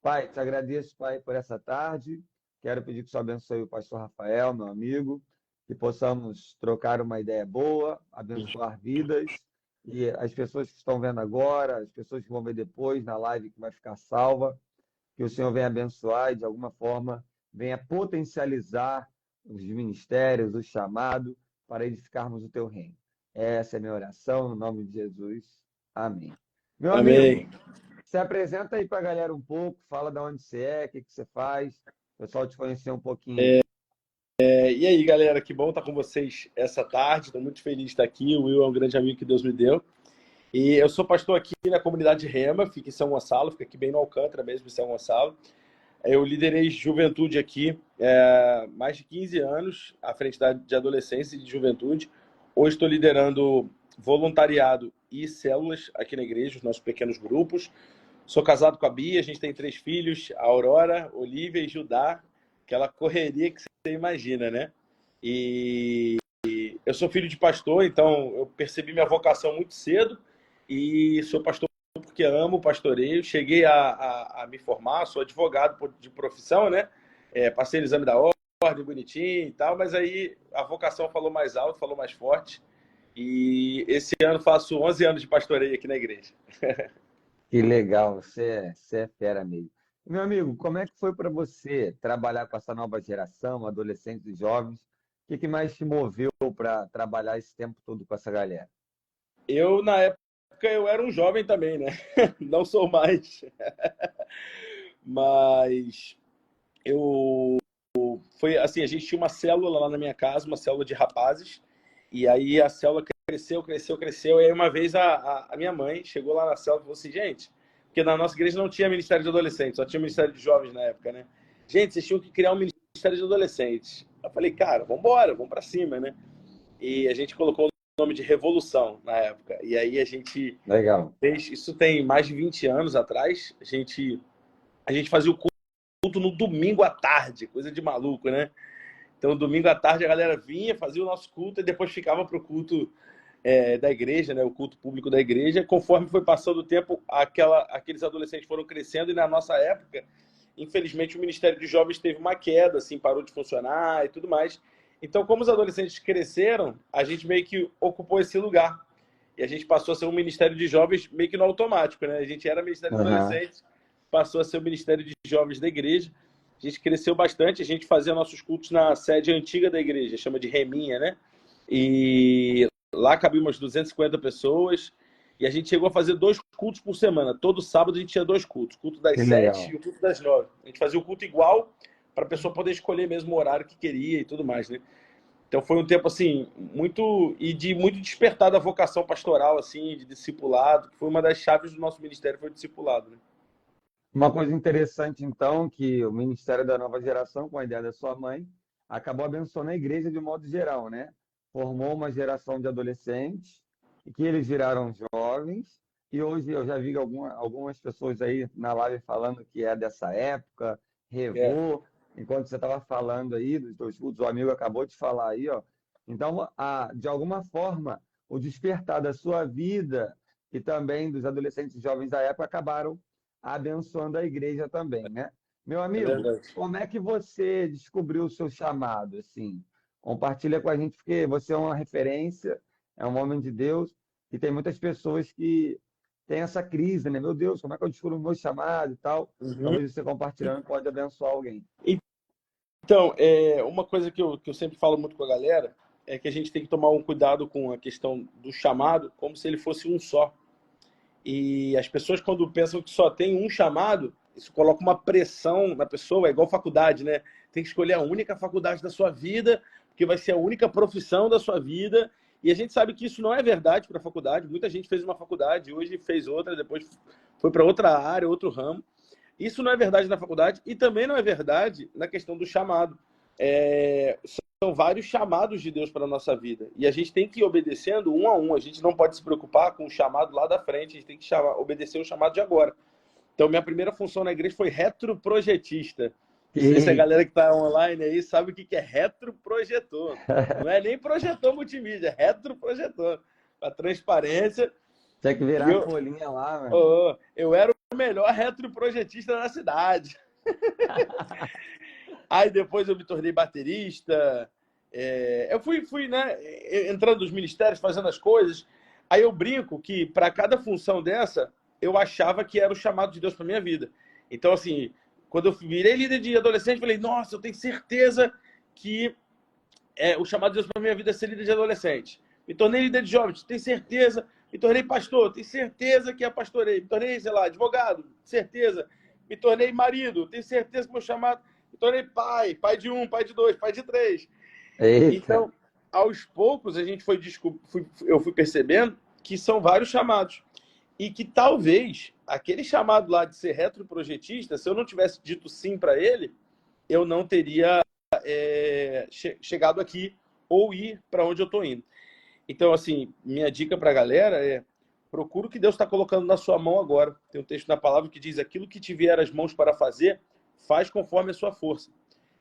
Pai, te agradeço, Pai, por essa tarde. Quero pedir que o Senhor abençoe o pastor Rafael, meu amigo, que possamos trocar uma ideia boa, abençoar vidas e as pessoas que estão vendo agora, as pessoas que vão ver depois na live que vai ficar salva, que o Senhor venha abençoar e de alguma forma venha potencializar os ministérios, o chamado para edificarmos o teu reino. Essa é a minha oração, no nome de Jesus. Amém. Meu amigo, Amém. se apresenta aí para a galera um pouco, fala de onde você é, o que que você faz, o pessoal te conhecer um pouquinho aí. E aí, galera, que bom estar com vocês essa tarde. Estou muito feliz de estar aqui. O Will é um grande amigo que Deus me deu. E eu sou pastor aqui na comunidade Rema, fica em São Gonçalo, fica aqui bem no Alcântara mesmo, em São Gonçalo. Eu liderei juventude aqui mais de 15 anos, à frente de adolescência e de juventude. Hoje estou liderando voluntariado e células aqui na igreja, os nossos pequenos grupos. Sou casado com a Bia, a gente tem 3 filhos, a Aurora, Olivia e Judá, aquela correria que você imagina, né? E eu sou filho de pastor, então eu percebi minha vocação muito cedo e sou pastor porque amo o pastoreio. Cheguei a me formar, sou advogado de profissão, né? Passei no exame da ordem, bonitinho e tal, mas aí a vocação falou mais alto, falou mais forte. E esse ano faço 11 anos de pastoreio aqui na igreja. Que legal, você é fera mesmo. Meu amigo, como é que foi para você trabalhar com essa nova geração, adolescentes e jovens? O que que mais te moveu para trabalhar esse tempo todo com essa galera? Na época, eu era um jovem também, né? Não sou mais. Mas eu foi assim, a gente tinha uma célula lá na minha casa, uma célula de rapazes, e aí a célula cresceu, e aí uma vez a minha mãe chegou lá na célula e falou assim, gente, porque na nossa igreja não tinha ministério de adolescentes, só tinha ministério de jovens na época, né? Gente, vocês tinham que criar um ministério de adolescentes. Eu falei, cara, vambora, vamos pra cima, né? E a gente colocou o nome de Revolução na época, e aí a gente Legal. fez, isso tem mais de 20 anos atrás, a gente fazia o culto no domingo à tarde, coisa de maluco, né? Então, domingo à tarde a galera vinha, fazia o nosso culto e depois ficava para o culto da igreja, né? O culto público da igreja. Conforme foi passando o tempo, aqueles adolescentes foram crescendo e na nossa época, infelizmente, o Ministério de Jovens teve uma queda, assim, parou de funcionar e tudo mais. Então, como os adolescentes cresceram, a gente meio que ocupou esse lugar. E a gente passou a ser um Ministério de Jovens meio que no automático, né? A gente era Ministério de Aham. Adolescentes, passou a ser o Ministério de Jovens da igreja. A gente cresceu bastante, a gente fazia nossos cultos na sede antiga da igreja, chama de Reminha, né? E lá cabia umas 250 pessoas, e a gente chegou a fazer 2 cultos por semana. Todo sábado a gente tinha 2 cultos, o culto das Que 7 legal. e o culto das 9. A gente fazia o culto igual, para a pessoa poder escolher mesmo o horário que queria e tudo mais, né? Então foi um tempo assim, muito despertar da vocação pastoral, assim, de discipulado, que foi uma das chaves do nosso ministério, foi o discipulado, né? Uma coisa interessante, então, que o Ministério da Nova Geração, com a ideia da sua mãe, acabou abençoando a igreja de modo geral, né? Formou uma geração de adolescentes e que eles viraram jovens. E hoje eu já vi algumas pessoas aí na live falando que é dessa época, É, Revô. Enquanto você estava falando aí dos dois cultos, o amigo acabou de falar aí, ó. Então, de alguma forma, o despertar da sua vida e também dos adolescentes e jovens da época acabaram abençoando a igreja também, né? Meu é amigo, verdade. como é que você descobriu o seu chamado, assim? Compartilha com a gente, porque você é uma referência, é um homem de Deus, e tem muitas pessoas que têm essa crise, né? Meu Deus, como é que eu descubro o meu chamado e tal? Uhum. Talvez você compartilhando pode abençoar alguém. Então, uma coisa que eu sempre falo muito com a galera é que a gente tem que tomar um cuidado com a questão do chamado, como se ele fosse um só. E as pessoas, quando pensam que só tem um chamado, isso coloca uma pressão na pessoa, é igual faculdade, né? Tem que escolher a única faculdade da sua vida, porque vai ser a única profissão da sua vida. E a gente sabe que isso não é verdade para a faculdade. Muita gente fez uma faculdade, hoje fez outra, depois foi para outra área, outro ramo. Isso não é verdade na faculdade e também não é verdade na questão do chamado. São vários chamados de Deus para a nossa vida. E a gente tem que ir obedecendo um a um. A gente não pode se preocupar com o chamado lá da frente. A gente tem que obedecer o chamado de agora. Então, minha primeira função na igreja foi retroprojetista. Não sei se a Eita, galera que está online aí sabe o que é retroprojetor. Não é nem projetor multimídia, é retroprojetor. Para transparência. tinha que E virar a folhinha lá, mano. eu era o melhor retroprojetista da cidade. Aí depois eu me tornei baterista. Eu fui, né, entrando nos ministérios, fazendo as coisas. Aí eu brinco que para cada função dessa, eu achava que era o chamado de Deus para minha vida. Então, assim, quando eu virei líder de adolescente, eu falei, nossa, eu tenho certeza que o chamado de Deus para minha vida é ser líder de adolescente. Me tornei líder de jovens, tenho certeza. Me tornei pastor, tenho certeza que pastorei. Me tornei, sei lá, advogado, certeza. Me tornei marido, tenho certeza que meu chamado... Me tornei pai de 1, pai de 2, pai de 3. Eita. Então, aos poucos, eu fui percebendo que são vários chamados. E que talvez aquele chamado lá de ser retroprojetista, se eu não tivesse dito sim para ele, eu não teria chegado aqui ou ir para onde eu estou indo. Então, assim, minha dica para a galera é: procura o que Deus está colocando na sua mão agora. Tem um texto na palavra que diz: aquilo que te vier às mãos para fazer, faz conforme a sua força.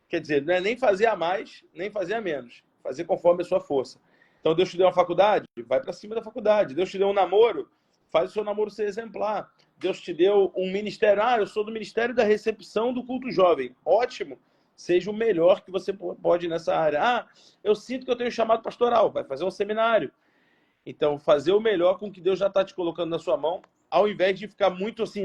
Quer dizer, não é nem fazer a mais, nem fazer a menos. Fazer conforme a sua força. Então, Deus te deu uma faculdade? Vai para cima da faculdade. Deus te deu um namoro? Faz o seu namoro ser exemplar. Deus te deu um ministério? Eu sou do Ministério da Recepção do Culto Jovem. Ótimo. Seja o melhor que você pode nessa área. Eu sinto que eu tenho chamado pastoral. Vai fazer um seminário. Então, fazer o melhor com o que Deus já está te colocando na sua mão, ao invés de ficar muito assim,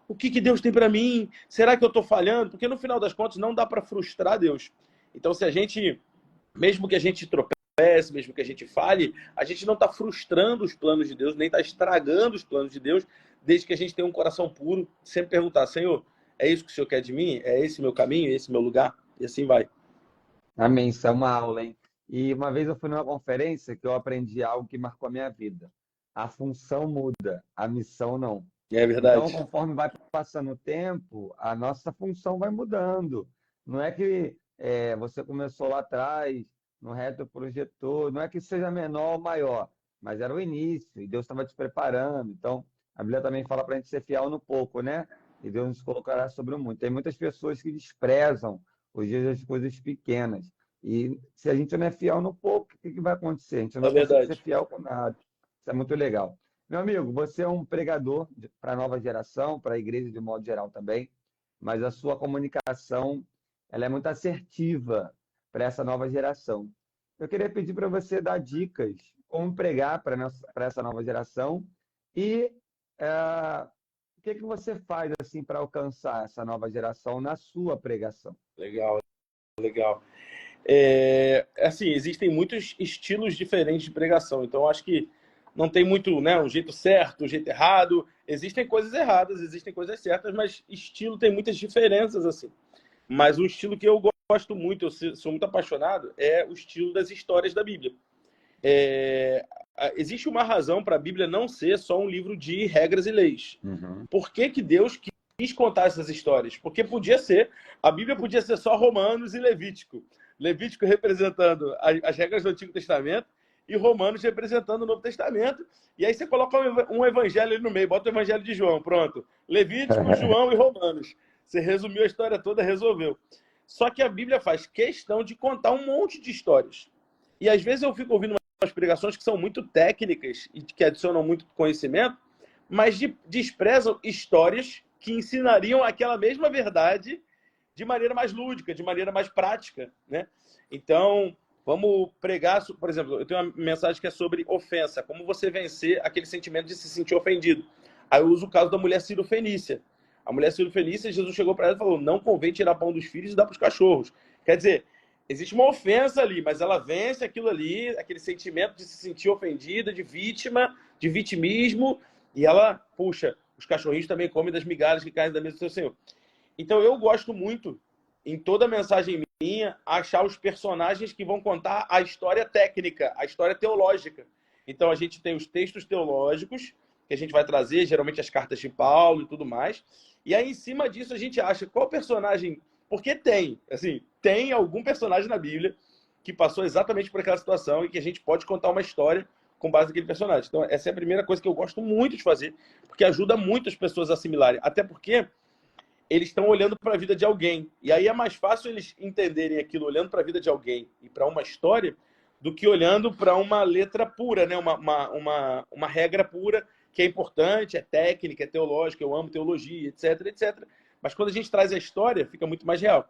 o que Deus tem para mim? Será que eu estou falhando? Porque no final das contas não dá para frustrar Deus. Então, se a gente, mesmo que a gente tropece, mesmo que a gente falhe, a gente não está frustrando os planos de Deus, nem está estragando os planos de Deus, desde que a gente tenha um coração puro, sempre perguntar: Senhor, é isso que o Senhor quer de mim? É esse meu caminho? É esse meu lugar? E assim vai. Amém, isso é uma aula, hein? E uma vez eu fui numa conferência que eu aprendi algo que marcou a minha vida. A função muda, a missão não. É Então, verdade. conforme vai passando o tempo, a nossa função vai mudando. Não é que você começou lá atrás, no retroprojetor, não é que seja menor ou maior, mas era o início, e Deus estava te preparando. Então, a Bíblia também fala para a gente ser fiel no pouco, né? E Deus nos colocará sobre o muito. Tem muitas pessoas que desprezam os dias das coisas pequenas. E se a gente não é fiel no pouco, o que vai acontecer? A gente não É vai conseguir ser verdade. fiel com nada. Isso é muito legal. Meu amigo, você é um pregador para a nova geração, para a igreja de modo geral também, mas a sua comunicação ela é muito assertiva para essa nova geração. Eu queria pedir para você dar dicas como pregar para essa nova geração e o que você faz assim para alcançar essa nova geração na sua pregação. Legal, legal. Assim, existem muitos estilos diferentes de pregação, então eu acho que não tem muito, né, um jeito certo, um jeito errado. Existem coisas erradas, existem coisas certas, mas estilo tem muitas diferenças, assim. Mas um estilo que eu gosto muito, eu sou muito apaixonado, é o estilo das histórias da Bíblia. Existe uma razão para a Bíblia não ser só um livro de regras e leis. Uhum. Por que Deus quis contar essas histórias? Porque a Bíblia podia ser só Romanos e Levítico. Levítico representando as regras do Antigo Testamento e Romanos representando o Novo Testamento. E aí você coloca um evangelho ali no meio, bota o evangelho de João, pronto. Levítico, João e Romanos. Você resumiu a história toda, resolveu. Só que a Bíblia faz questão de contar um monte de histórias. E às vezes eu fico ouvindo umas pregações que são muito técnicas e que adicionam muito conhecimento, mas desprezam histórias que ensinariam aquela mesma verdade de maneira mais lúdica, de maneira mais prática, né? Então, vamos pregar, por exemplo, eu tenho uma mensagem que é sobre ofensa, como você vencer aquele sentimento de se sentir ofendido. Aí eu uso o caso da mulher Ciro-Fenícia. A mulher Ciro-Fenícia, Jesus chegou para ela e falou: não convém tirar pão dos filhos e dar para os cachorros. Quer dizer, existe uma ofensa ali, mas ela vence aquilo ali, aquele sentimento de se sentir ofendida, de vítima, de vitimismo, e ela, puxa, os cachorrinhos também comem das migalhas que caem da mesa do seu Senhor. Então eu gosto muito, em toda mensagem minha, achar os personagens que vão contar a história técnica, a história teológica. Então a gente tem os textos teológicos, que a gente vai trazer, geralmente as cartas de Paulo e tudo mais. E aí, em cima disso, a gente acha qual personagem... Porque tem algum personagem na Bíblia que passou exatamente por aquela situação e que a gente pode contar uma história com base naquele personagem. Então, essa é a primeira coisa que eu gosto muito de fazer, porque ajuda muito as pessoas a assimilarem. Até porque eles estão olhando para a vida de alguém. E aí é mais fácil eles entenderem aquilo olhando para a vida de alguém e para uma história do que olhando para uma letra pura, né? uma regra pura que é importante, é técnica, é teológica, eu amo teologia, etc, etc. Mas quando a gente traz a história, fica muito mais real.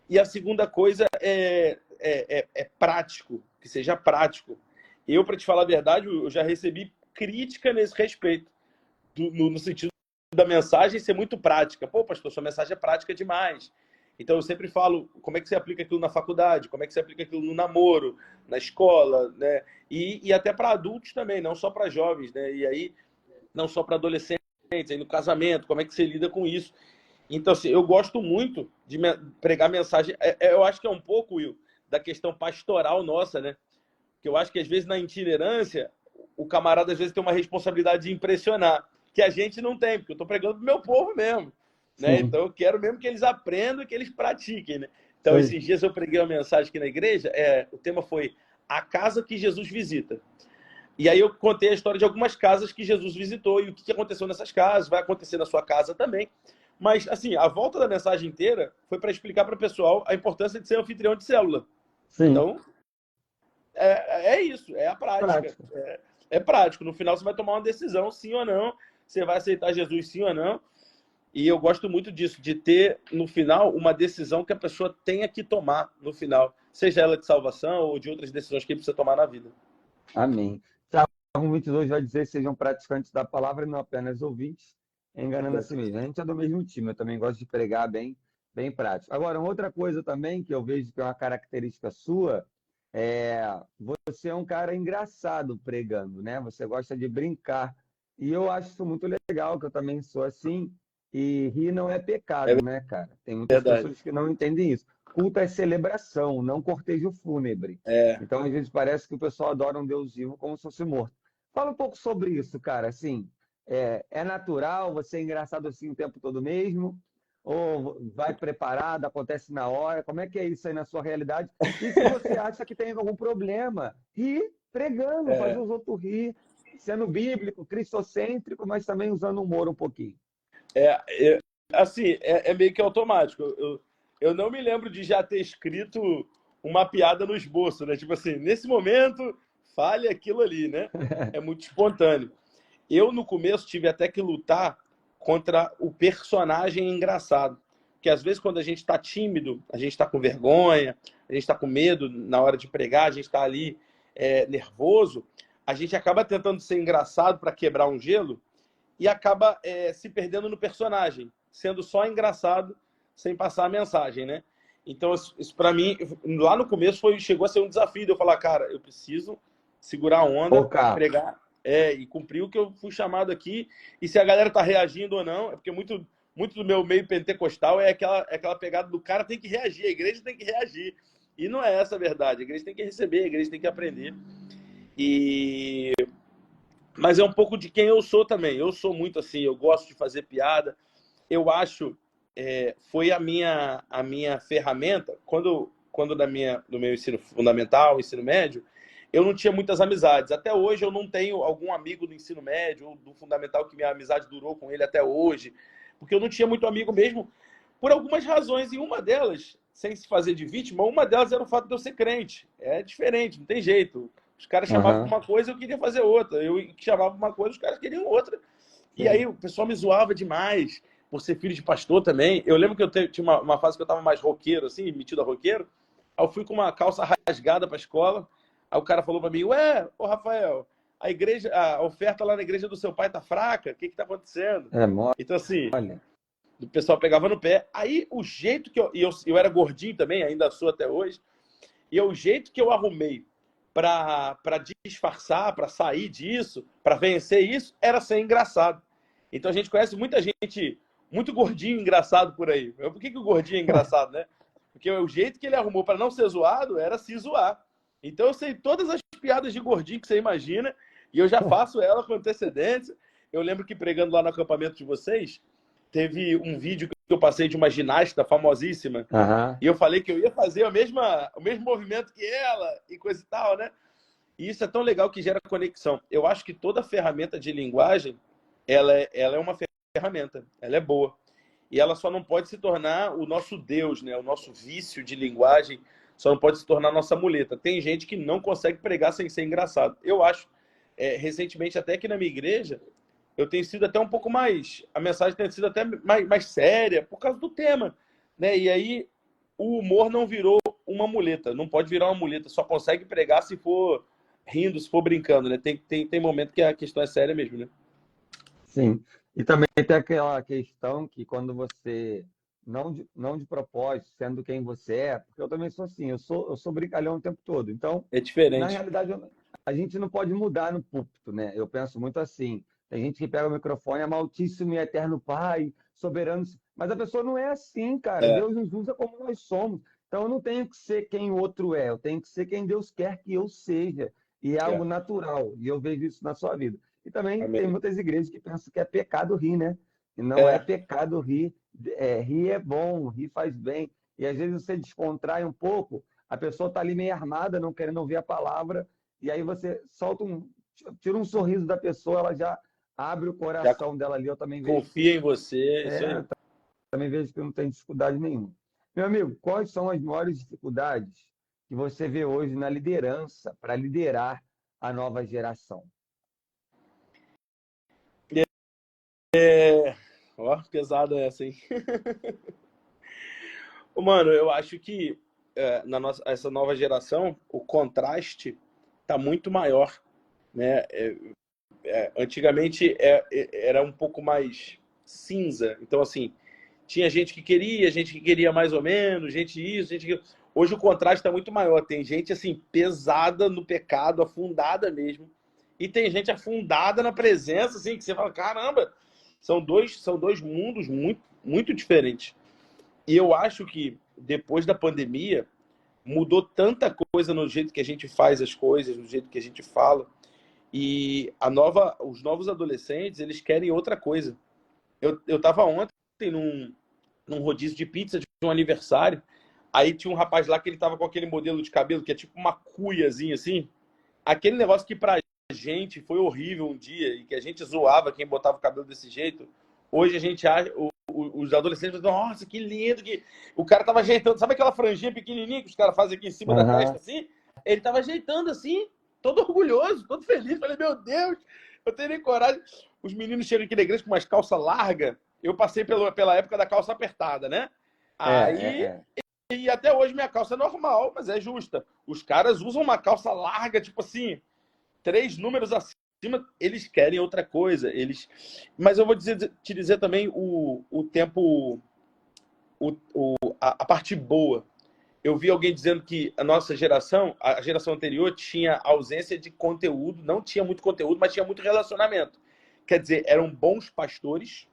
E a segunda coisa é prático, que seja prático. Eu, para te falar a verdade, eu já recebi crítica nesse respeito, no sentido da mensagem ser muito prática. Pô, pastor, sua mensagem é prática demais. Então, eu sempre falo, como é que você aplica aquilo na faculdade? Como é que você aplica aquilo no namoro, na escola, né? E até para adultos também, não só para jovens, né? E aí, não só para adolescentes, aí no casamento, como é que você lida com isso? Então, assim, eu gosto muito de pregar mensagem. Eu acho que é um pouco, Will, da questão pastoral nossa, né? Que eu acho que, às vezes, na itinerância, o camarada, às vezes, tem uma responsabilidade de impressionar, que a gente não tem, porque eu estou pregando pro meu povo mesmo, né? Sim, Então, eu quero mesmo que eles aprendam e que eles pratiquem, né? isso Então, aí. esses dias eu preguei uma mensagem aqui na igreja, o tema foi A Casa que Jesus Visita. E aí eu contei a história de algumas casas que Jesus visitou e o que aconteceu nessas casas, vai acontecer na sua casa também. Mas, assim, a volta da mensagem inteira foi para explicar para o pessoal a importância de ser anfitrião de célula. Sim, Então, é isso, é a prática. prático. É prático. No final, você vai tomar uma decisão, sim ou não. Você vai aceitar Jesus, sim ou não. E eu gosto muito disso, de ter, no final, uma decisão que a pessoa tenha que tomar no final. Seja ela de salvação ou de outras decisões que ele precisa tomar na vida. Amém. Salmo 22 vai dizer: sejam praticantes da palavra e não apenas ouvintes, enganando a si mesmo. A gente é do mesmo time, eu também gosto de pregar bem prático. Agora, uma outra coisa também que eu vejo que é uma característica sua, é você é um cara engraçado pregando, né? Você gosta de brincar. E eu acho isso muito legal, que eu também sou assim. E rir não é É pecado, né, cara? Tem muitas verdade. pessoas que não entendem isso. Culto é celebração, não cortejo fúnebre. É, Então, às vezes, parece que o pessoal adora um Deus vivo como se fosse morto. Fala um pouco sobre isso, cara. Assim, é natural, você é engraçado assim o tempo todo mesmo? Ou vai preparado, acontece na hora? Como é que é isso aí na sua realidade? E se você acha que tem algum problema, rir pregando, fazer é, os outros rir, sendo bíblico, cristocêntrico, mas também usando humor um pouquinho. assim, é meio que automático. Eu não me lembro de já ter escrito uma piada no esboço, né? Tipo assim, nesse momento, fale aquilo ali, né? É muito espontâneo. Eu, no começo, tive até que lutar contra o personagem engraçado. Porque às vezes, quando a gente está tímido, a gente está com vergonha, a gente está com medo na hora de pregar, a gente está ali nervoso, a gente acaba tentando ser engraçado para quebrar um gelo e acaba se perdendo no personagem, sendo só engraçado sem passar a mensagem, né? Então, isso para mim, lá no começo, chegou a ser um desafio de eu falar, cara, eu preciso segurar a onda, Focar. pregar, e cumprir o que eu fui chamado aqui. E se a galera tá reagindo ou não, é porque muito do meu meio pentecostal é aquela pegada do cara tem que reagir, a igreja tem que reagir. E não é essa a verdade. A igreja tem que receber, a igreja tem que aprender. E mas é um pouco de quem eu sou também. Eu sou muito assim, eu gosto de fazer piada. Eu acho, foi a minha ferramenta, quando do meu ensino fundamental, ensino médio, eu não tinha muitas amizades. Até hoje eu não tenho algum amigo do ensino médio ou do fundamental que minha amizade durou com ele até hoje, porque eu não tinha muito amigo mesmo, por algumas razões. E uma delas, sem se fazer de vítima, uma delas era o fato de eu ser crente. É diferente, não tem jeito. Os caras chamavam Aham, para uma coisa, eu queria fazer outra. Eu chamava para uma coisa, os caras queriam outra. E aí sim. o pessoal me zoava demais por ser filho de pastor também. Eu lembro que eu tinha uma fase que eu estava mais roqueiro, assim, metido a roqueiro. Aí eu fui com uma calça rasgada para a escola. Aí o cara falou para mim, ué, ô Rafael, a oferta lá na igreja do seu pai tá fraca? O que que tá acontecendo? É mole. Então, assim, o pessoal pegava no pé. Aí o jeito que eu era gordinho também, ainda sou até hoje, e o jeito que eu arrumei para disfarçar, para sair disso, para vencer isso, era ser engraçado. Então a gente conhece muita gente muito gordinho engraçado por aí. Por que o gordinho é engraçado, né? Porque o jeito que ele arrumou para não ser zoado era se zoar. Então eu sei todas as piadas de gordinho que você imagina e eu já faço ela com antecedência. Eu lembro que pregando lá no acampamento de vocês, teve um vídeo que eu passei de uma ginasta famosíssima Aham. e eu falei que eu ia fazer o mesmo movimento que ela e coisa e tal, né? E isso é tão legal que gera conexão. Eu acho que toda ferramenta de linguagem, ela é uma ferramenta, ela é boa. E ela só não pode se tornar o nosso Deus, né? O nosso vício de linguagem só não pode se tornar a nossa muleta. Tem gente que não consegue pregar sem ser engraçado. Eu acho, recentemente, até aqui na minha igreja, eu tenho sido até um pouco mais... A mensagem tem sido até mais séria por causa do tema, né? E aí o humor não virou uma muleta. Não pode virar uma muleta. Só consegue pregar se for rindo, se for brincando, né? Tem momento que a questão é séria mesmo, né? Sim. E também tem aquela questão que quando você, não de propósito, sendo quem você é, porque eu também sou assim, eu sou brincalhão o tempo todo. Então, É na diferente. realidade, a gente não pode mudar no púlpito, né? Eu penso muito assim. Tem gente que pega o microfone, amaltíssimo e eterno Pai, soberano. Mas a pessoa não é assim, cara. É, Deus nos usa como nós somos. Então eu não tenho que ser quem o outro é, eu tenho que ser quem Deus quer que eu seja. E é algo é. natural. E eu vejo isso na sua vida. E também tem Amém. muitas igrejas que pensam que é pecado rir, né? E não é É, pecado rir. Rir é bom, rir faz bem. E às vezes você descontrai um pouco, a pessoa está ali meio armada, não querendo ouvir a palavra, e aí você tira um sorriso da pessoa, ela já abre o já coração dela ali. Eu também vejo que, confia em você, é isso é, aí. também vejo que não tem dificuldade nenhuma. Meu amigo, quais são as maiores dificuldades que você vê hoje na liderança para liderar a nova geração? Ó, pesada essa, hein? Ô, mano, eu acho que na nossa essa nova geração, o contraste tá muito maior, né? Antigamente era um pouco mais cinza. Então, assim, tinha gente que queria mais ou menos, gente isso, gente que... Hoje o contraste está muito maior. Tem gente, assim, pesada no pecado, afundada mesmo. E tem gente afundada na presença, assim, que você fala, caramba, são dois mundos muito, muito diferentes. E eu acho que depois da pandemia, mudou tanta coisa no jeito que a gente faz as coisas, no jeito que a gente fala. E os novos adolescentes, eles querem outra coisa. Eu tava ontem num rodízio de pizza de um aniversário. Aí tinha um rapaz lá que ele tava com aquele modelo de cabelo que é tipo uma cuiazinha assim. Aquele negócio que pra gente foi horrível um dia e que a gente zoava quem botava o cabelo desse jeito. Hoje a gente acha, os adolescentes falam, nossa, que lindo que o cara tava ajeitando. Sabe aquela franjinha pequenininha que os caras fazem aqui em cima da testa Aham. assim? Ele tava ajeitando assim, todo orgulhoso, todo feliz. Falei, meu Deus, eu tenho nem coragem. Os meninos chegam aqui na igreja com umas calças largas. Eu passei pela época da calça apertada, né? É, Aí, é, e até hoje minha calça é normal, mas é justa. Os caras usam uma calça larga, tipo assim, 3 números acima, eles querem outra coisa. Mas eu vou te dizer também o tempo, a parte boa. Eu vi alguém dizendo que a nossa geração, a geração anterior, tinha ausência de conteúdo, não tinha muito conteúdo, mas tinha muito relacionamento. Quer dizer, eram bons pastores,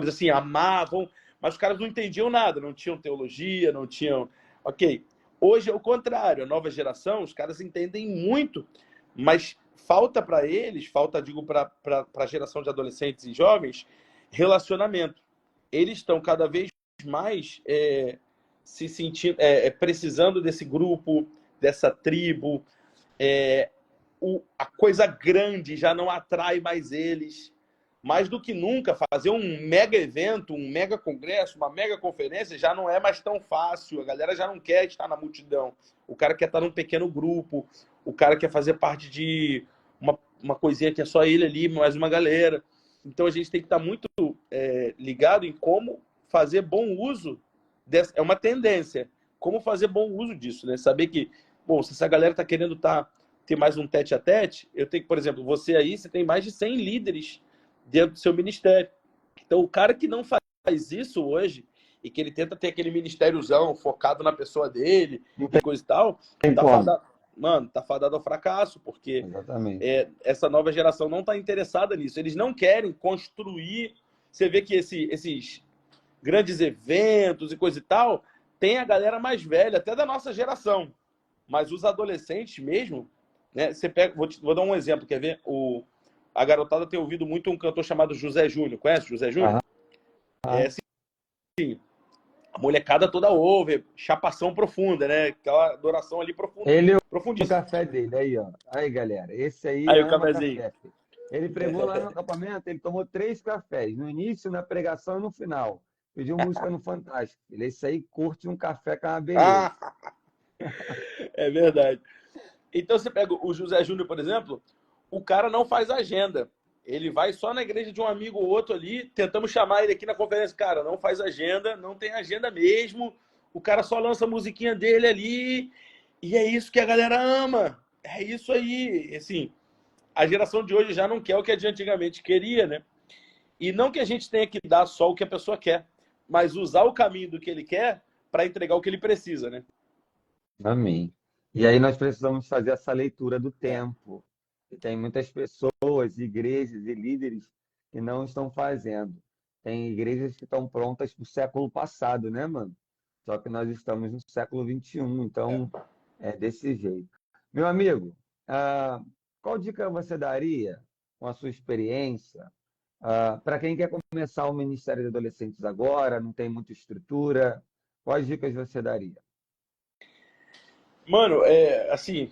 assim, amavam, mas os caras não entendiam nada, não tinham teologia, não tinham. Ok. Hoje é o contrário, a nova geração, os caras entendem muito, mas falta para eles, digo, para a geração de adolescentes e jovens, relacionamento. Eles estão cada vez mais se sentindo, precisando desse grupo, dessa tribo. A coisa grande já não atrai mais eles. Mais do que nunca, fazer um mega evento, um mega congresso, uma mega conferência já não é mais tão fácil. A galera já não quer estar na multidão. O cara quer estar num pequeno grupo, o cara quer fazer parte de uma coisinha que é só ele ali, mais uma galera. Então a gente tem que estar muito ligado em como fazer bom uso dessa. É uma tendência. Como fazer bom uso disso, né? Saber que, bom, se essa galera está querendo ter mais um tete a tete, eu tenho que, por exemplo, você tem mais de 100 líderes dentro do seu ministério. Então, o cara que não faz isso hoje e que ele tenta ter aquele ministériozão focado na pessoa dele não e coisa e tal, tem tá como. fadado, mano, tá fadado ao fracasso, porque Exatamente. essa nova geração não está interessada nisso. Eles não querem construir. Você vê que esses grandes eventos e coisa e tal, tem a galera mais velha, até da nossa geração. Mas os adolescentes mesmo, né? Você pega, vou dar um exemplo, quer ver? A garotada tem ouvido muito um cantor chamado José Júnior. Conhece José Júnior? Aham. É assim, a molecada toda ouve, chapação profunda, né? Aquela adoração ali Ele e o profundíssima. café dele, aí, ó. Aí, galera, esse aí Aí o ama cafezinho. café, filho. Ele pregou lá no acampamento, ele tomou 3 cafés, no início, na pregação e no final. Pediu música no Fantástico. Esse aí curte um café com uma beleza. Ah, é verdade. Então você pega o José Júnior, por exemplo, o cara não faz agenda. Ele vai só na igreja de um amigo ou outro ali, tentamos chamar ele aqui na conferência. Cara, não faz agenda, não tem agenda mesmo. O cara só lança a musiquinha dele ali. E é isso que a galera ama. É isso aí. Assim, a geração de hoje já não quer o que a de antigamente queria, né? E não que a gente tenha que dar só o que a pessoa quer, mas usar o caminho do que ele quer para entregar o que ele precisa, né? Amém. E aí nós precisamos fazer essa leitura do É. tempo. E tem muitas pessoas, igrejas e líderes que não estão fazendo. Tem igrejas que estão prontas para o século passado, né, mano? Só que nós estamos no século XXI, então é desse jeito. Meu amigo, qual dica você daria com a sua experiência para quem quer começar o Ministério de Adolescentes agora, não tem muita estrutura? Quais dicas você daria? Mano, assim,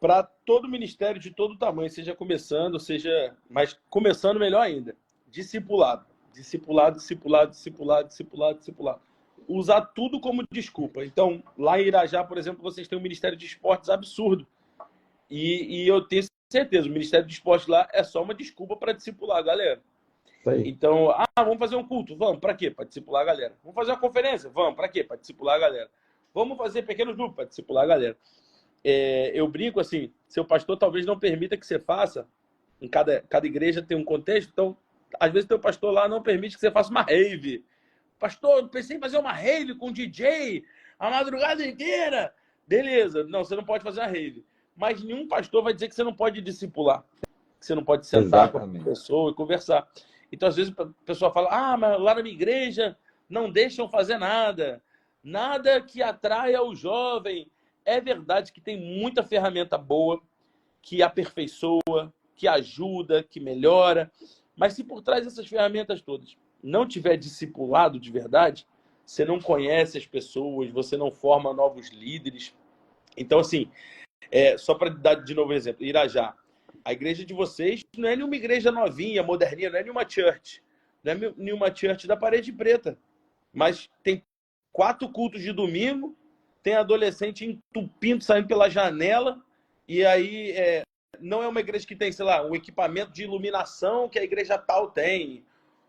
para todo ministério de todo tamanho, seja começando, seja, mas começando melhor ainda, discipulado, discipulado, discipulado, discipulado, discipulado, discipulado. Usar tudo como desculpa. Então, lá em Irajá, por exemplo, vocês têm um ministério de esportes absurdo. E eu tenho certeza, o ministério de esportes lá é só uma desculpa para discipular a galera. Isso aí. Então, vamos fazer um culto? Vamos, para quê? Para discipular a galera. Vamos fazer uma conferência? Vamos, para quê? Para discipular a galera. Vamos fazer pequenos grupos? Para discipular a galera. Eu brinco assim, seu pastor talvez não permita que você faça, em cada igreja tem um contexto, então, às vezes teu pastor lá não permite que você faça uma rave. Pastor, eu pensei em fazer uma rave com DJ a madrugada inteira. Beleza, não, você não pode fazer uma rave. Mas nenhum pastor vai dizer que você não pode discipular, que você não pode sentar com a Exatamente. pessoa e conversar. Então, às vezes, a pessoa fala, mas lá na minha igreja não deixam fazer nada. Nada que atraia o jovem. É verdade que tem muita ferramenta boa, que aperfeiçoa, que ajuda, que melhora. Mas se por trás dessas ferramentas todas não tiver discipulado de verdade, você não conhece as pessoas, você não forma novos líderes. Então, assim, só para dar de novo um exemplo, Irajá, a igreja de vocês não é nenhuma igreja novinha, moderninha, não é nenhuma church. Não é nenhuma church da parede preta. Mas tem 4 cultos de domingo, tem adolescente entupindo, saindo pela janela, e aí não é uma igreja que tem, sei lá, um equipamento de iluminação que a igreja tal tem,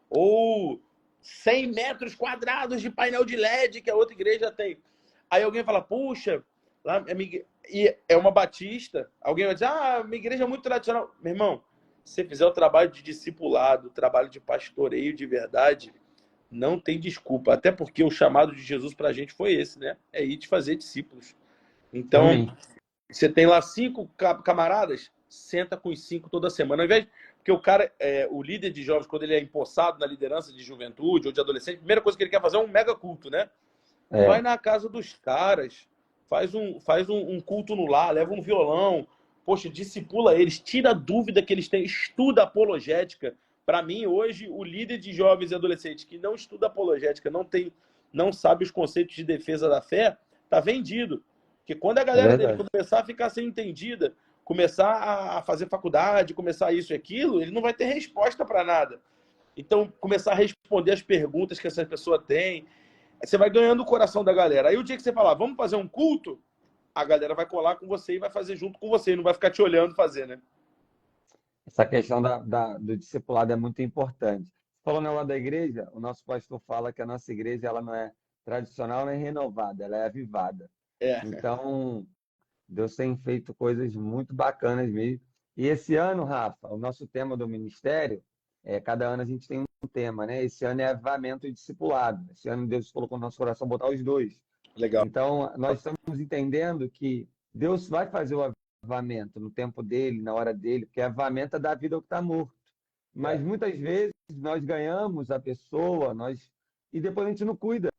ou 100 metros quadrados de painel de LED que a outra igreja tem. Aí alguém fala, puxa, lá e é uma batista, alguém vai dizer, minha igreja é muito tradicional. Meu irmão, se você fizer o trabalho de discipulado, o trabalho de pastoreio de verdade, não tem desculpa. Até porque o chamado de Jesus para a gente foi esse, né? É ir te fazer discípulos. Então, Amém. você tem lá 5 camaradas, senta com os 5 toda semana. Ao invés, porque o cara, o líder de jovens, quando ele é empossado na liderança de juventude ou de adolescente, a primeira coisa que ele quer fazer é um mega culto, né? Vai É, na casa dos caras, faz um culto no lar, leva um violão, poxa, discipula eles, tira a dúvida que eles têm, estuda apologética. Para mim, hoje, o líder de jovens e adolescentes que não estuda apologética, não sabe os conceitos de defesa da fé, tá vendido. Porque quando a é galera dele verdade. começar a ficar sem entendida, começar a fazer faculdade, começar isso e aquilo, ele não vai ter resposta para nada. Então, começar a responder as perguntas que essa pessoa tem, você vai ganhando o coração da galera. Aí o dia que você falar, vamos fazer um culto, a galera vai colar com você e vai fazer junto com você, não vai ficar te olhando fazer, né? Essa questão do discipulado é muito importante. Falando lá da igreja, o nosso pastor fala que a nossa igreja ela não é tradicional nem renovada, ela é avivada. É, Então, Deus tem feito coisas muito bacanas mesmo. E esse ano, Rafa, o nosso tema do ministério, cada ano a gente tem um tema, né? Esse ano é avivamento e discipulado. Esse ano Deus colocou no nosso coração botar os dois. legal. Então, nós estamos entendendo que Deus vai fazer o avivamento no tempo dele, na hora dele, porque avivamento é dar vida ao que está morto. Mas É, muitas vezes nós ganhamos a pessoa, e depois a gente não cuida.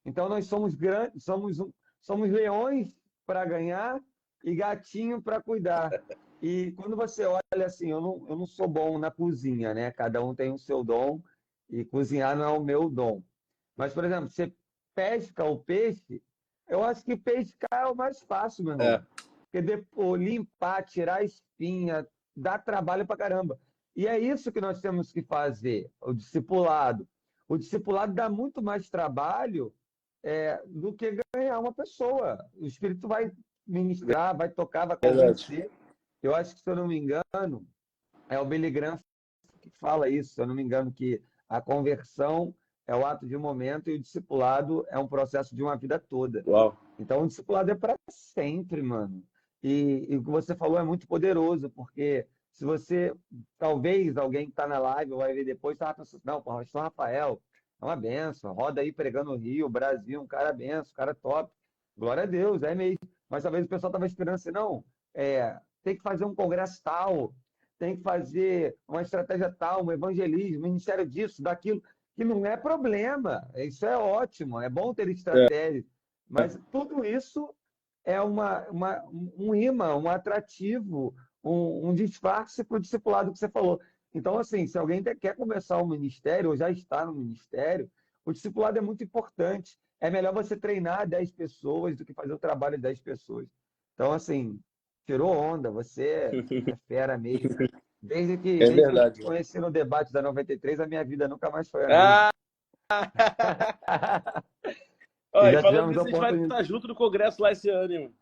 Então nós somos grandes, somos leões para ganhar e gatinho para cuidar. E quando você olha assim, eu não sou bom na cozinha, né? Cada um tem o seu dom e cozinhar não é o meu dom. Mas, por exemplo, você pesca o peixe, eu acho que pescar é o mais fácil, meu é, irmão. Porque depois limpar, tirar a espinha, dá trabalho pra caramba. E é isso que nós temos que fazer, o discipulado. O discipulado dá muito mais trabalho do que ganhar uma pessoa. O Espírito vai ministrar, vai tocar, vai verdade. convencer. Eu acho que, se eu não me engano, o Billy Graham que fala isso, se eu não me engano, que a conversão é o ato de um momento e o discipulado é um processo de uma vida toda. Uau. Então, o discipulado é para sempre, mano. E o que você falou é muito poderoso, porque se você, talvez alguém que está na live ou vai ver depois, está pensando, não, pô, pastor Rafael, é uma benção, roda aí pregando no Rio, Brasil, um cara benção, um cara top. Glória a Deus, é mesmo. Mas talvez o pessoal estava esperando assim, não, tem que fazer um congresso tal, tem que fazer uma estratégia tal, um evangelismo, um ministério disso, daquilo, que não é problema. Isso é ótimo, é bom ter É. estratégia. Mas tudo isso é um imã, um atrativo, um disfarce para o discipulado que você falou. Então, assim, se alguém quer começar um ministério ou já está no ministério, o discipulado é muito importante. É melhor você treinar 10 pessoas do que fazer o trabalho de 10 pessoas. Então, assim, tirou onda, você é fera mesmo. É Desde que eu te verdade. conheci no debate da 93, a minha vida nunca mais foi a mesma. Ah! E Ó, e já falando tivemos a nisso, a gente vai oportunidade. estar junto no congresso lá esse ano, hein?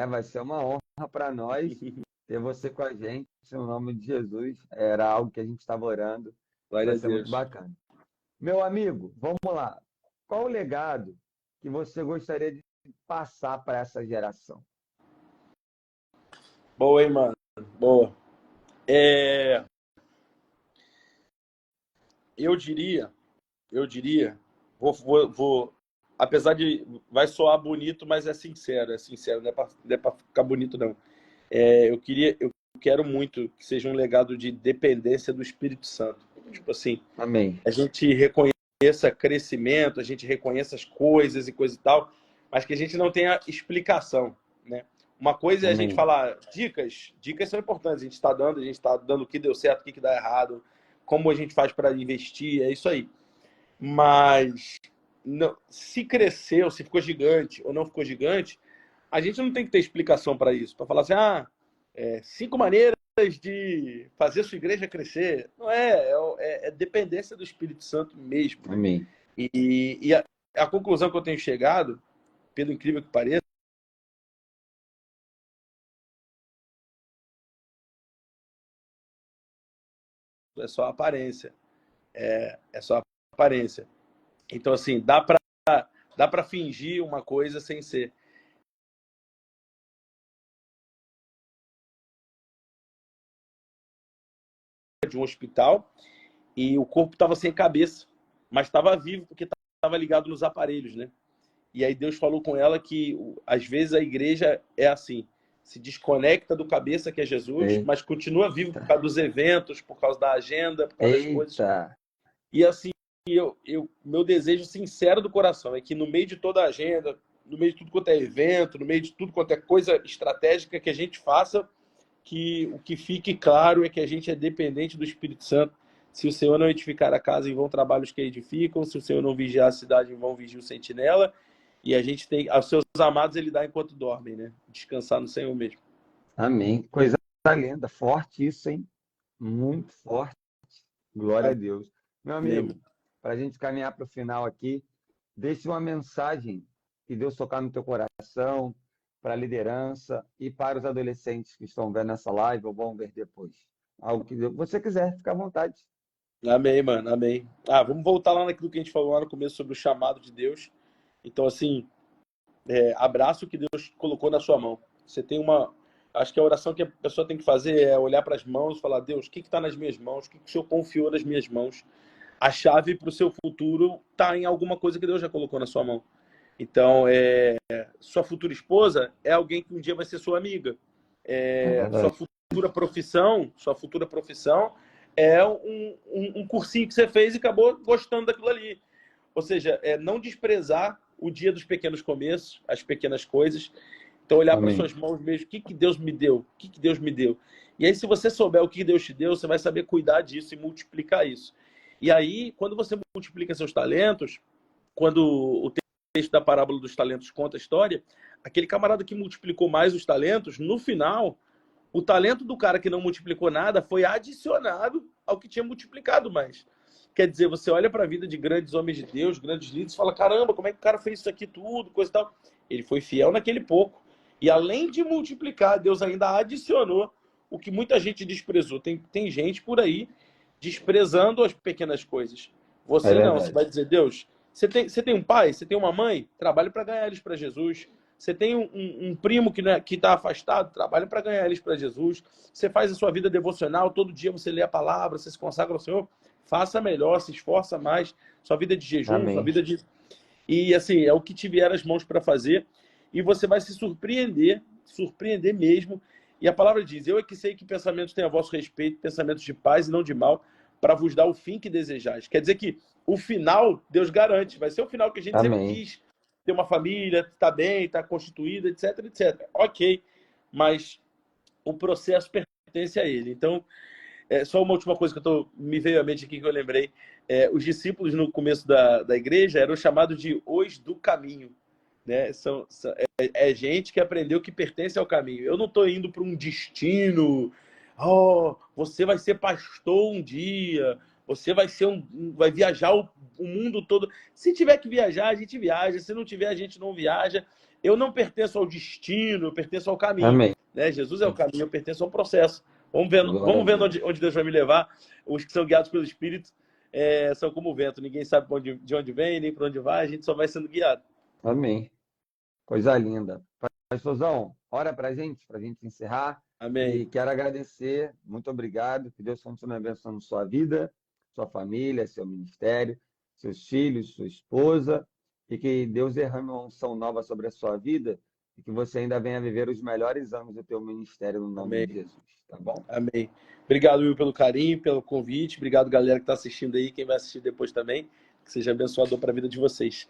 Vai ser uma honra para nós ter você com a gente, no nome de Jesus. Era algo que a gente estava orando. Glória Vai a ser muito Deus. bacana. Meu amigo, vamos lá. Qual o legado que você gostaria de passar para essa geração? Boa, hein, mano? Boa. É, eu diria, apesar de, vai soar bonito, mas é sincero, não é pra ficar bonito, não. Eu quero muito que seja um legado de dependência do Espírito Santo. Tipo assim, Amém. a gente reconheça crescimento, a gente reconheça as coisas e coisa e tal, mas que a gente não tenha explicação, né? Uma coisa é a gente Amém. falar dicas são importantes, a gente está dando o que deu certo, o que dá errado, como a gente faz para investir, é isso aí. Mas não, se cresceu, se ficou gigante ou não ficou gigante, a gente não tem que ter explicação para isso, para falar assim, 5 maneiras de fazer sua igreja crescer. Não é dependência do Espírito Santo mesmo, né? Amém. E a conclusão que eu tenho chegado, pelo incrível que pareça, é só aparência. É só aparência. Então, assim, dá para fingir uma coisa sem ser. De um hospital e o corpo estava sem cabeça, mas estava vivo porque estava ligado nos aparelhos, né? E aí Deus falou com ela que às vezes a igreja é assim, se desconecta do cabeça que é Jesus, mas continua vivo por Eita. causa dos eventos, por causa da agenda, por causa das coisas. Eita. E assim, meu desejo sincero do coração é que no meio de toda a agenda, no meio de tudo quanto é evento, no meio de tudo quanto é coisa estratégica que a gente faça, que o que fique claro é que a gente é dependente do Espírito Santo. Se o Senhor não edificar a casa, em vão trabalhos que edificam. Se o Senhor não vigiar a cidade, em vão vigia o sentinela. E a gente tem, aos seus amados, ele dá enquanto dormem, né? Descansar no Senhor mesmo. Amém. Coisa linda. Forte isso, hein? Muito forte. Glória a Deus. Meu Amém. amigo, para a gente caminhar para o final aqui, deixe uma mensagem que Deus tocar no teu coração, para a liderança e para os adolescentes que estão vendo essa live ou vão ver depois. Algo que você quiser, fica à vontade. Amém, mano. Amém. Vamos voltar lá naquilo que a gente falou lá no começo sobre o chamado de Deus. Então, assim, abraça o que Deus colocou na sua mão. Você tem uma... Acho que a oração que a pessoa tem que fazer é olhar para as mãos e falar, Deus, o que está nas minhas mãos? O que o Senhor confiou nas minhas mãos? A chave para o seu futuro está em alguma coisa que Deus já colocou na sua mão. Então, sua futura esposa é alguém que um dia vai ser sua amiga. É Sua verdade. futura profissão é um cursinho que você fez e acabou gostando daquilo ali. Ou seja, não desprezar o dia dos pequenos começos, as pequenas coisas. Então, olhar para Amém. suas mãos mesmo, o que Deus me deu? O que Deus me deu? E aí, se você souber o que Deus te deu, você vai saber cuidar disso e multiplicar isso. E aí, quando você multiplica seus talentos, quando o texto da parábola dos talentos conta a história, aquele camarada que multiplicou mais os talentos, no final, o talento do cara que não multiplicou nada foi adicionado ao que tinha multiplicado mais. Quer dizer, você olha para a vida de grandes homens de Deus, grandes líderes, e fala, caramba, como é que o cara fez isso aqui tudo, coisa e tal. Ele foi fiel naquele pouco. E além de multiplicar, Deus ainda adicionou o que muita gente desprezou. Tem gente por aí desprezando as pequenas coisas. É Você não, você verdade. vai dizer, Deus, você tem um pai, você tem uma mãe, trabalhe para ganhar eles para Jesus. Você tem um primo que está afastado, trabalhe para ganhar eles para Jesus. Você faz a sua vida devocional, todo dia você lê a palavra, você se consagra ao Senhor, faça melhor, se esforça mais. Sua vida de jejum, sua Amém. vida de... E assim, é o que te vier às mãos para fazer. E você vai se surpreender mesmo. E a palavra diz, eu é que sei que pensamentos têm a vosso respeito, pensamentos de paz e não de mal, para vos dar o fim que desejais. Quer dizer que o final, Deus garante, vai ser o final que a gente sempre Amém. quis. Ter uma família, está bem, está constituída, etc, etc. Ok, mas o processo pertence a ele. Então, só uma última coisa que me veio à mente aqui que eu lembrei. Os discípulos no começo da igreja eram chamados de os do caminho. Né? Gente que aprendeu que pertence ao caminho. Eu não estou indo para um destino. Oh, você vai ser pastor um dia. Você vai vai viajar o mundo todo. Se tiver que viajar, a gente viaja. Se não tiver, a gente não viaja. Eu não pertenço ao destino, eu pertenço ao caminho. Amém. Né? Jesus é o caminho, eu pertenço ao processo. Glória a Vamos vendo Deus. onde Deus vai me levar. Os que são guiados pelo Espírito são como o vento. Ninguém sabe de onde vem, nem para onde vai. A gente só vai sendo guiado. Amém. Coisa linda. Pastorzão, ora pra gente encerrar. Amém. E quero agradecer, muito obrigado. Que Deus continue abençoando sua vida, sua família, seu ministério, seus filhos, sua esposa. E que Deus derrame uma unção nova sobre a sua vida e que você ainda venha viver os melhores anos do teu ministério no nome Amém. de Jesus. Tá bom? Amém. Obrigado, Will, pelo carinho, pelo convite. Obrigado, galera que está assistindo aí, quem vai assistir depois também. Que seja abençoador para a vida de vocês.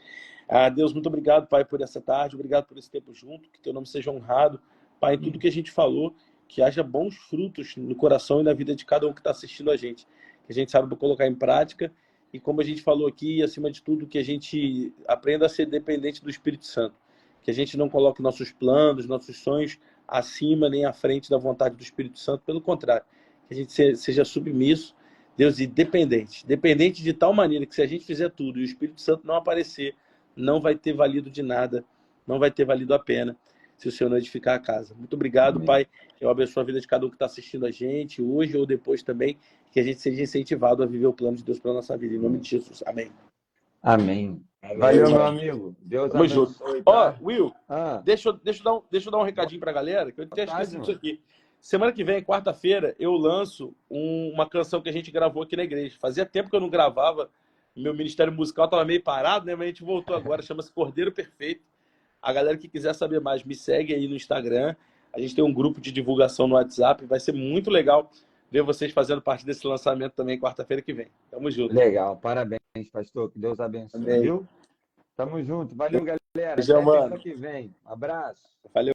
Deus, muito obrigado, Pai, por essa tarde. Obrigado por esse tempo junto. Que teu nome seja honrado. Pai, em tudo que a gente falou, que haja bons frutos no coração e na vida de cada um que está assistindo a gente. Que a gente saiba colocar em prática. E como a gente falou aqui, acima de tudo, que a gente aprenda a ser dependente do Espírito Santo. Que a gente não coloque nossos planos, nossos sonhos acima nem à frente da vontade do Espírito Santo. Pelo contrário, que a gente seja submisso, Deus, e dependente. Dependente de tal maneira que se a gente fizer tudo e o Espírito Santo não aparecer, não vai ter valido de nada, não vai ter valido a pena se o Senhor não edificar a casa. Muito obrigado, Amém. Pai. Eu abençoo a vida de cada um que está assistindo a gente, hoje ou depois também, que a gente seja incentivado a viver o plano de Deus para a nossa vida. Em nome de Jesus. Amém. Amém. Amém. Valeu, meu amigo. Deus Tamo junto. abençoe, Ó, tá? Will, deixa eu dar um recadinho pra galera, que eu tinha esquecido disso aqui. Semana que vem, quarta-feira, eu lanço uma canção que a gente gravou aqui na igreja. Fazia tempo que eu não gravava, meu ministério musical estava meio parado, né? Mas a gente voltou agora, chama-se Cordeiro Perfeito. A galera que quiser saber mais, me segue aí no Instagram. A gente tem um grupo de divulgação no WhatsApp. Vai ser muito legal ver vocês fazendo parte desse lançamento também quarta-feira que vem. Tamo junto. Legal, parabéns, pastor. Que Deus abençoe, Amém. viu? Tamo junto. Valeu, galera. Beijão, Até mano. terça que vem. Abraço. Valeu.